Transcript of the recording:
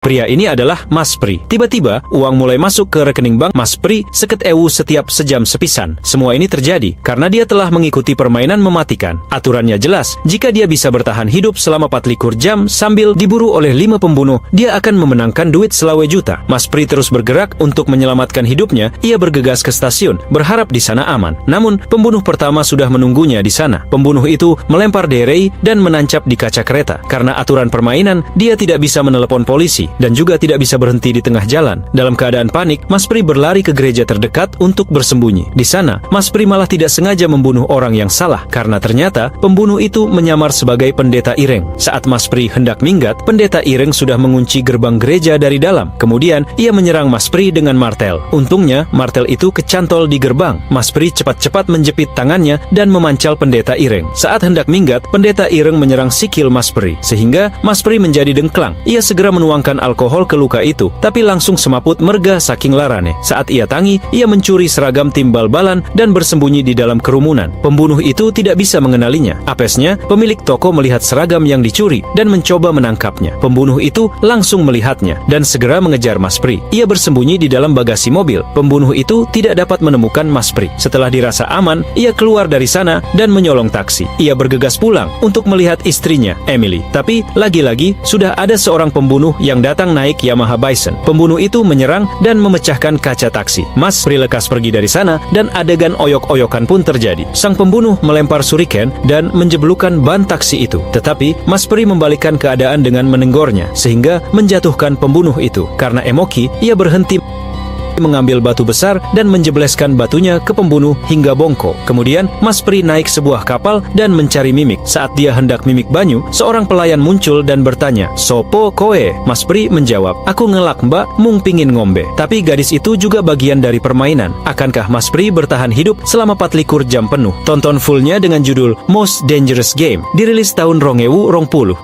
Pria ini adalah Mas Pri. Tiba-tiba, uang mulai masuk ke rekening bank Mas Pri seket ewu setiap sejam sepisan. Semua ini terjadi karena dia telah mengikuti permainan mematikan. Aturannya jelas, jika dia bisa bertahan hidup selama 24 jam sambil diburu oleh 5 pembunuh, dia akan memenangkan duit selawe juta. Mas Pri terus bergerak untuk menyelamatkan hidupnya. Ia bergegas ke stasiun, berharap di sana aman. Namun, pembunuh pertama sudah menunggunya di sana. Pembunuh itu melempar derei dan menancap di kaca kereta. Karena aturan permainan, dia tidak bisa menelepon polisi dan juga tidak bisa berhenti di tengah jalan. Dalam keadaan panik, Mas Pri berlari ke gereja terdekat untuk bersembunyi. Di sana, Mas Pri malah tidak sengaja membunuh orang yang salah karena ternyata pembunuh itu menyamar sebagai pendeta Ireng. Saat Mas Pri hendak minggat, pendeta Ireng sudah mengunci gerbang gereja dari dalam. Kemudian, ia menyerang Mas Pri dengan martel. Untungnya, martel itu kecantol di gerbang. Mas Pri cepat-cepat menjepit tangannya dan memancal pendeta Ireng. Saat hendak minggat, pendeta Ireng menyerang sikil Mas Pri, sehingga Mas Pri menjadi dengklang. Ia segera menuangkan alkohol ke luka itu, tapi langsung semaput merga saking larane. Saat ia tangi, ia mencuri seragam tim bal-balan dan bersembunyi di dalam kerumunan. Pembunuh itu tidak bisa mengenalinya. Apesnya, pemilik toko melihat seragam yang dicuri dan mencoba menangkapnya. Pembunuh itu langsung melihatnya dan segera mengejar Mas Pri. Ia bersembunyi di dalam bagasi mobil. Pembunuh itu tidak dapat menemukan Mas Pri. Setelah dirasa aman, ia keluar dari sana dan menyolong taksi. Ia bergegas pulang untuk melihat istrinya, Emily. Tapi, lagi-lagi, sudah ada seorang pembunuh yang datang naik Yamaha Bison. Pembunuh itu menyerang dan memecahkan kaca taksi. Mas Pri lekas pergi dari sana dan adegan oyok-oyokan pun terjadi. Sang pembunuh melempar suriken dan menjeblukkan ban taksi itu. Tetapi, Mas Pri membalikkan keadaan dengan meneggornya sehingga menjatuhkan pembunuh itu. Karena emosi, ia berhenti mengambil batu besar dan menjebleskan batunya ke pembunuh hingga bongkok. Kemudian, Mas Pri naik sebuah kapal dan mencari Mimik. Saat dia hendak mimik banyu, seorang pelayan muncul dan bertanya, "Sopo koe?" Mas Pri menjawab, "Aku ngelak mbak, mung pingin ngombe." Tapi gadis itu juga bagian dari permainan. Akankah Mas Pri bertahan hidup selama 24 jam penuh? Tonton fullnya dengan judul Most Dangerous Game, dirilis tahun 2020.